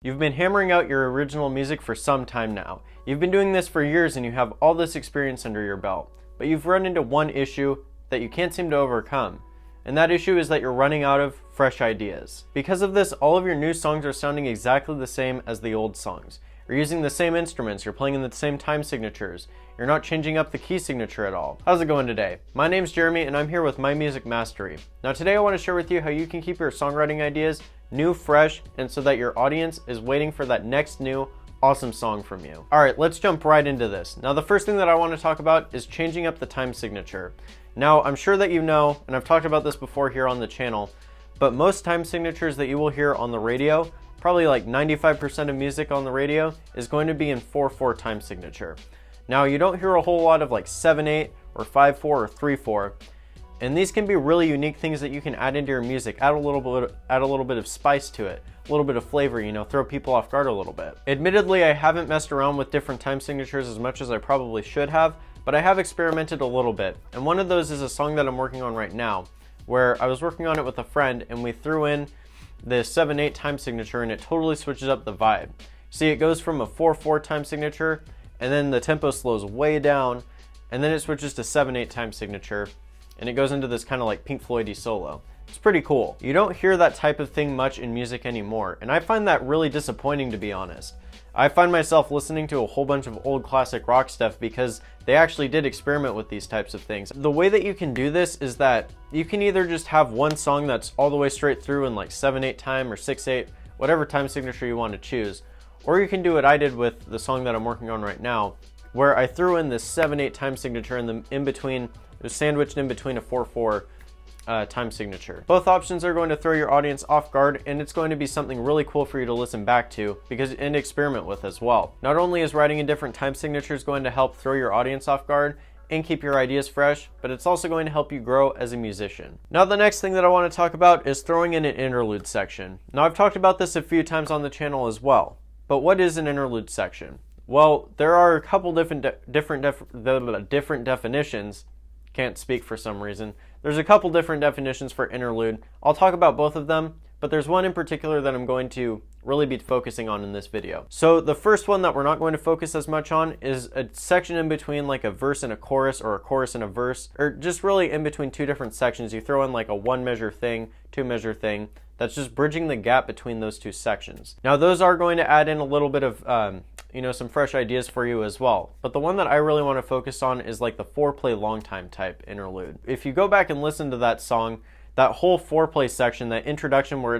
You've been hammering out your original music for some time now. You've been doing this for years and you have all this experience under your belt, but you've run into one issue that you can't seem to overcome. And that issue is that you're running out of fresh ideas. Because of this, all of your new songs are sounding exactly the same as the old songs. You're using the same instruments, you're playing in the same time signatures, you're not changing up the key signature at all. How's it going today? My name's Jeremy and I'm here with My Music Mastery. Now today I want to share with you how you can keep your songwriting ideas new, fresh, and so that your audience is waiting for that next new awesome song from you. Alright, let's jump right into this. Now the first thing that I want to talk about is changing up the time signature. Now I'm sure that you know, and I've talked about this before here on the channel, but most time signatures that you will hear on the radio, probably like 95% of music on the radio, is going to be in 4/4 time signature. Now you don't hear a whole lot of like 7/8 or 5/4 or 3/4, and these can be really unique things that you can add into your music, add a little bit of spice to it, a little bit of flavor, you know, throw people off guard a little bit. Admittedly, I haven't messed around with different time signatures as much as I probably should have, but I have experimented a little bit, and one of those is a song that I'm working on right now, where I was working on it with a friend and we threw in the 7/8 time signature and it totally switches up the vibe. See, it goes from a 4/4 time signature and then the tempo slows way down and then it switches to 7/8 time signature and it goes into this kind of like Pink Floyd-y solo. It's pretty cool. You don't hear that type of thing much in music anymore, and I find that really disappointing, to be honest. I find myself listening to a whole bunch of old classic rock stuff because they actually did experiment with these types of things. The way that you can do this is that you can either just have one song that's all the way straight through in like 7/8 time or 6/8, whatever time signature you want to choose, or you can do what I did with the song that I'm working on right now, where I threw in this 7/8 time signature and it was sandwiched in between a 4/4 time signature. Both options are going to throw your audience off guard, and it's going to be something really cool for you to listen back to and experiment with as well. Not only is writing in different time signatures going to help throw your audience off guard and keep your ideas fresh, but it's also going to help you grow as a musician. Now the next thing that I want to talk about is throwing in an interlude section. Now I've talked about this a few times on the channel as well, but what is an interlude section? Well, there are a couple different definitions. Can't speak for some reason. There's a couple different definitions for interlude. I'll talk about both of them, but there's one in particular that I'm going to really be focusing on in this video. So the first one that we're not going to focus as much on is a section in between like a verse and a chorus, or a chorus and a verse, or just really in between two different sections. You throw in like a 1-measure thing, 2-measure thing. That's just bridging the gap between those two sections. Now those are going to add in a little bit of some fresh ideas for you as well. But the one that I really want to focus on is like the foreplay long time type interlude. If you go back and listen to that song, that whole foreplay section, that introduction where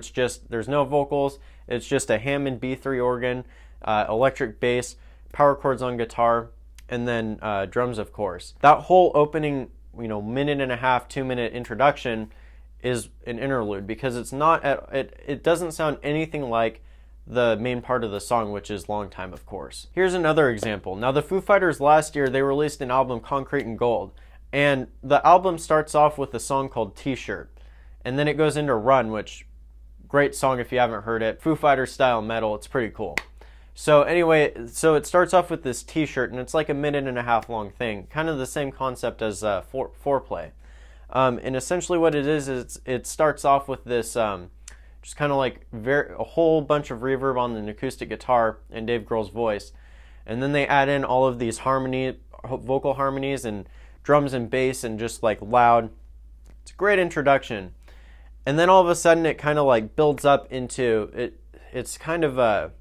there's no vocals, it's just a Hammond B3 organ, electric bass, power chords on guitar, and then drums of course. That whole opening, minute and a half, 2-minute introduction is an interlude because it doesn't sound anything like the main part of the song, which is long time, of course. Here's another example. Now the Foo Fighters last year, they released an album, Concrete and Gold, and the album starts off with a song called T-Shirt, and then it goes into Run, which, great song if you haven't heard it. Foo Fighters style metal, it's pretty cool. So anyway, it starts off with this T-shirt, and it's like a 1.5-minute long thing, kind of the same concept as foreplay. And essentially what it is it starts off with this just kind of like a whole bunch of reverb on an acoustic guitar and Dave Grohl's voice, and then they add in all of these vocal harmonies and drums and bass and just like loud. It's a great introduction, and then all of a sudden it kind of like builds up into it. It's kind of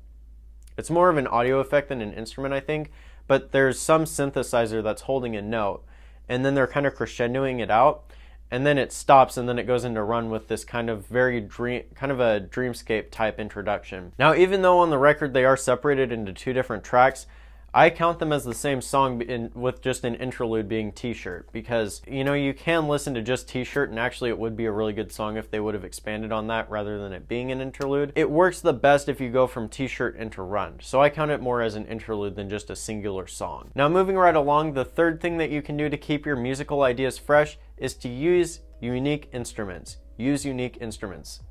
it's more of an audio effect than an instrument, I think, but there's some synthesizer that's holding a note, and then they're kind of crescendoing it out. And then it stops, and then it goes into Run with this kind of a dreamscape type introduction. Now, even though on the record they are separated into two different tracks, I count them as the same song with just an interlude being T-shirt, because you can listen to just T-shirt and actually it would be a really good song if they would have expanded on that rather than it being an interlude. It works the best if you go from T-shirt into Run, so I count it more as an interlude than just a singular song. Now moving right along, the third thing that you can do to keep your musical ideas fresh is to use unique instruments. Use unique instruments.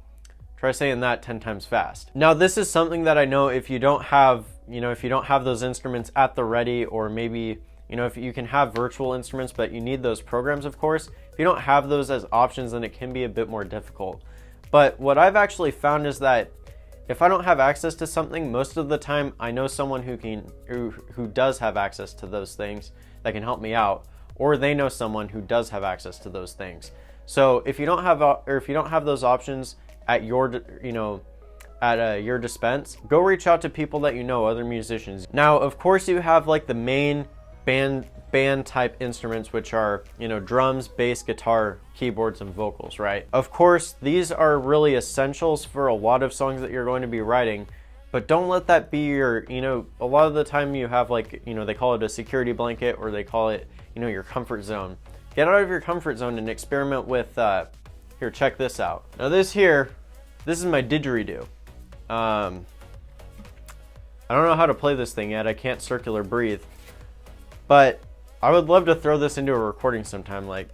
Try saying that 10 times fast. Now this is something that I know if you don't have those instruments at the ready, or maybe if you can have virtual instruments but you need those programs, of course, if you don't have those as options, then it can be a bit more difficult. But what I've actually found is that If I don't have access to something, most of the time I know someone who does have access to those things that can help me out, or they know someone who does have access to those things. So if you don't have those options at your your dispense, go reach out to people that you know, other musicians. Now, of course, you have like the main band type instruments, which are, drums, bass, guitar, keyboards, and vocals, right? Of course, these are really essentials for a lot of songs that you're going to be writing, but don't let that be your, a lot of the time you have like, they call it a security blanket, or they call it, your comfort zone. Get out of your comfort zone and experiment with, here, check this out. Now this is my didgeridoo. I don't know how to play this thing yet. I can't circular breathe, but I would love to throw this into a recording sometime. Like,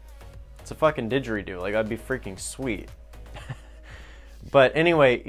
it's a fucking didgeridoo. Like, that'd be freaking sweet. But anyway,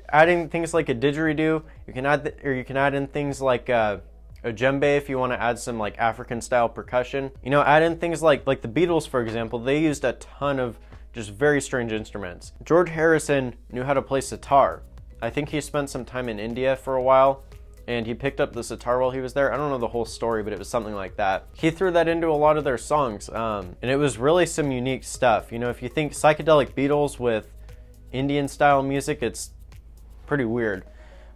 adding things like a didgeridoo, you can add in things like a djembe if you want to add some like African style percussion. Add in things like the Beatles, for example. They used a ton of just very strange instruments. George Harrison knew how to play sitar. I think he spent some time in India for a while, and he picked up the sitar while he was there. I don't know the whole story, but it was something like that. He threw that into a lot of their songs, and it was really some unique stuff. If you think psychedelic Beatles with Indian style music, it's pretty weird,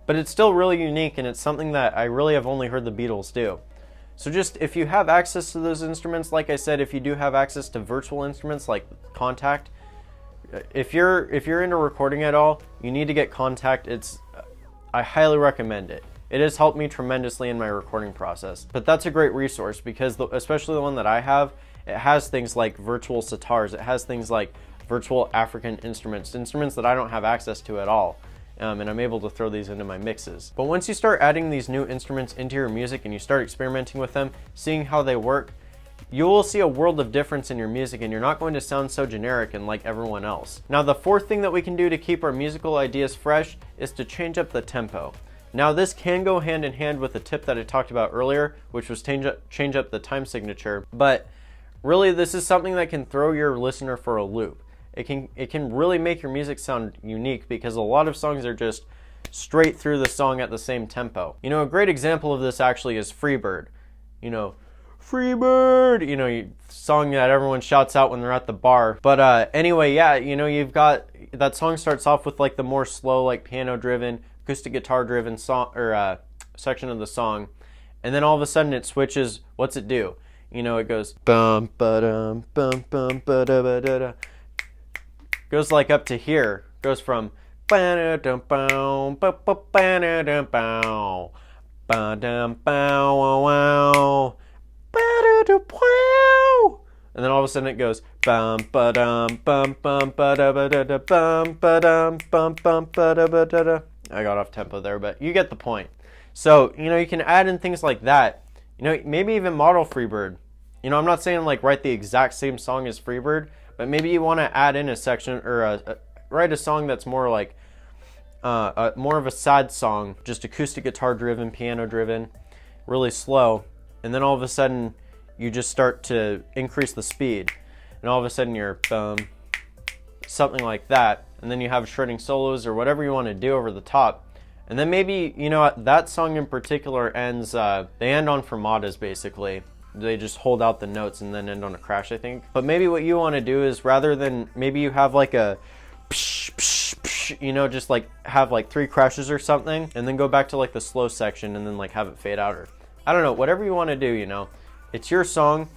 but it's still really unique, and it's something that I really have only heard the Beatles do. So just, if you have access to those instruments, like I said, if you do have access to virtual instruments like Contact, if you're into recording at all, you need to get Contact. I highly recommend it. It has helped me tremendously in my recording process. But that's a great resource because especially the one that I have, it has things like virtual sitars. It has things like virtual African instruments that I don't have access to at all. And I'm able to throw these into my mixes. But once you start adding these new instruments into your music and you start experimenting with them, seeing how they work, you will see a world of difference in your music, and you're not going to sound so generic and like everyone else. Now, the fourth thing that we can do to keep our musical ideas fresh is to change up the tempo. Now, this can go hand in hand with the tip that I talked about earlier, which was change up the time signature. But really, this is something that can throw your listener for a loop. It can really make your music sound unique because a lot of songs are just straight through the song at the same tempo. A great example of this actually is Freebird. Freebird, song that everyone shouts out when they're at the bar. But anyway, yeah, you've got that song starts off with like the more slow, like piano driven, acoustic guitar driven song or section of the song, and then all of a sudden it switches. What's it do? It goes bum ba dum bum bum ba da ba da da. Goes like up to here. Goes from ba dum bow ba ba ba dum bow ba dum bow wow. And then all of a sudden it goes bum ba dum bum bum ba da ba da da bum ba dum bum bum ba da ba da da. I got off tempo there, but you get the point. So you can add in things like that. Maybe even model Freebird. I'm not saying like write the exact same song as Freebird, but maybe you want to add in a section or write a song that's more like more of a sad song, just acoustic guitar driven, piano driven, really slow. And then all of a sudden, you just start to increase the speed. And all of a sudden, you're something like that. And then you have shredding solos or whatever you want to do over the top. And then maybe, that song in particular ends, they end on fermatas basically. They just hold out the notes and then end on a crash, I think. But maybe what you want to do is rather than, maybe you have like a psh, psh, psh, just like have like 3 crashes or something. And then go back to like the slow section and then like have it fade out or I don't know, whatever you want to do, it's your song,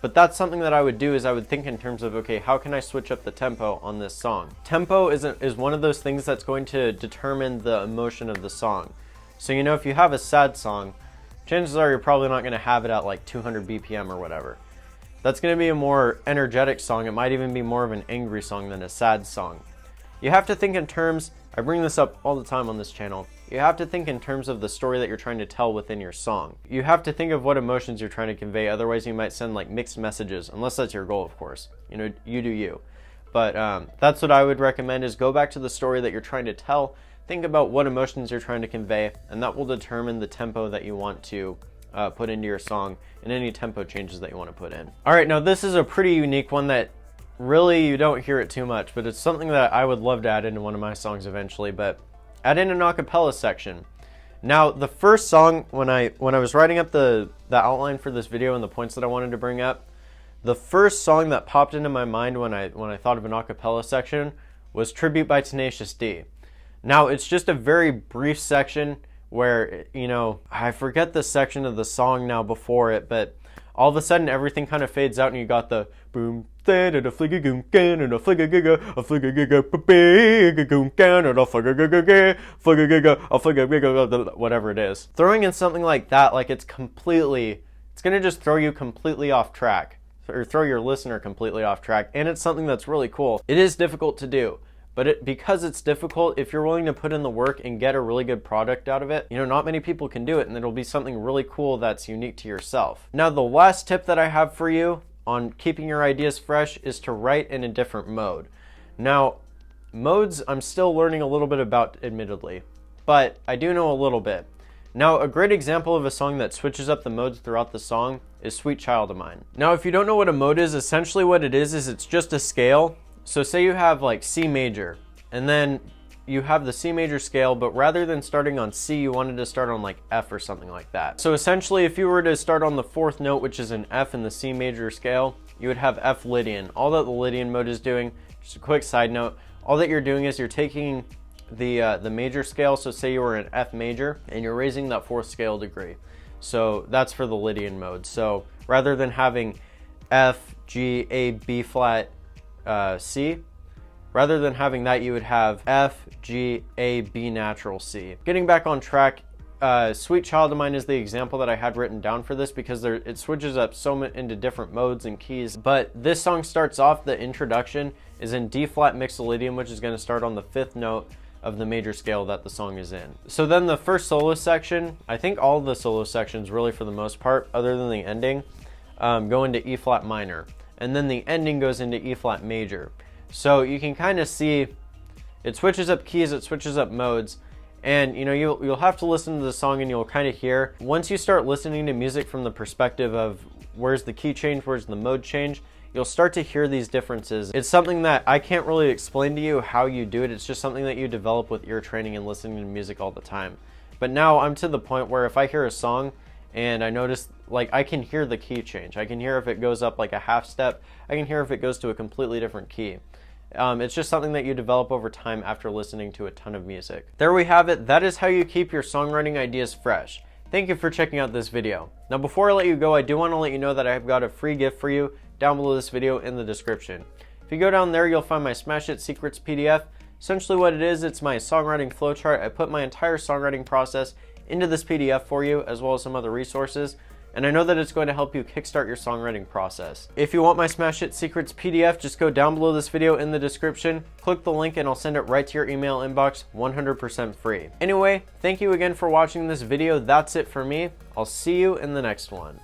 but that's something that I would do is I would think in terms of, okay, how can I switch up the tempo on this song? Tempo is one of those things that's going to determine the emotion of the song. So, if you have a sad song, chances are you're probably not going to have it at like 200 BPM or whatever. That's going to be a more energetic song. It might even be more of an angry song than a sad song. You have to think in terms, I bring this up all the time on this channel, you have to think in terms of the story that you're trying to tell within your song. You have to think of what emotions you're trying to convey, otherwise you might send like mixed messages, unless that's your goal, of course. You do you. But that's what I would recommend is go back to the story that you're trying to tell, think about what emotions you're trying to convey, and that will determine the tempo that you want to put into your song and any tempo changes that you want to put in. Alright, now this is a pretty unique one that really you don't hear it too much, but it's something that I would love to add into one of my songs eventually, but add in an acapella section. Now, the first song, when I was writing up the outline for this video and the points that I wanted to bring up, the first song that popped into my mind when I thought of an acapella section was Tribute by Tenacious D. Now, it's just a very brief section where, you know, I forget the section of the song now before it, but all of a sudden everything kind of fades out and you got the boom, and a fligga goom can and a fligga giga, a fligga giga, big goom can and a fligga giga, fligga giga, a fligga giga, whatever it is. Throwing in something like that, like it's gonna just throw you completely off track, or throw your listener completely off track, and it's something that's really cool. It is difficult to do, but because it's difficult, if you're willing to put in the work and get a really good product out of it, you know, not many people can do it, and it'll be something really cool that's unique to yourself. Now, the last tip that I have for you on keeping your ideas fresh is to write in a different mode. Now, modes I'm still learning a little bit about, admittedly, but I do know a little bit. Now, a great example of a song that switches up the modes throughout the song is Sweet Child of Mine. Now, if you don't know what a mode is, essentially what it is it's just a scale. So say you have like C major, and then you have the C major scale, but rather than starting on C, you wanted to start on like F or something like that. So essentially, if you were to start on the 4th note, which is an F in the C major scale, you would have F Lydian. All that the Lydian mode is doing, just a quick side note, all that you're doing is you're taking the major scale, so say you were in F major, and you're raising that 4th scale degree. So that's for the Lydian mode. So rather than having F, G, A, B flat, C, rather than having that, you would have F, G, A, B natural, C. Getting back on track, Sweet Child of Mine is the example that I had written down for this because it switches up so much into different modes and keys. But this song starts off, the introduction is in D flat mixolydian, which is going to start on the 5th note of the major scale that the song is in. So then the first solo section, I think all of the solo sections really for the most part, other than the ending, go into E flat minor. And then the ending goes into E flat major. So you can kind of see it switches up keys, it switches up modes, and you know, you'll have to listen to the song and you'll kind of hear, once you start listening to music from the perspective of where's the key change, where's the mode change, you'll start to hear these differences. It's something that I can't really explain to you how you do it. It's just something that you develop with ear training and listening to music all the time. But now I'm to the point where if I hear a song and I notice, like, I can hear the key change. I can hear if it goes up like a half step. I can hear if it goes to a completely different key. It's just something that you develop over time after listening to a ton of music. There we have it. That is how you keep your songwriting ideas fresh. Thank you for checking out this video. Now, before I let you go, I do want to let you know that I've got a free gift for you down below this video in the description. If you go down there, you'll find my Smash It Secrets PDF. Essentially what it is, it's my songwriting flowchart. I put my entire songwriting process into this PDF for you, as well as some other resources. And I know that it's going to help you kickstart your songwriting process. If you want my Smash It Secrets PDF, just go down below this video in the description, click the link, and I'll send it right to your email inbox 100% free. Anyway, thank you again for watching this video. That's it for me. I'll see you in the next one.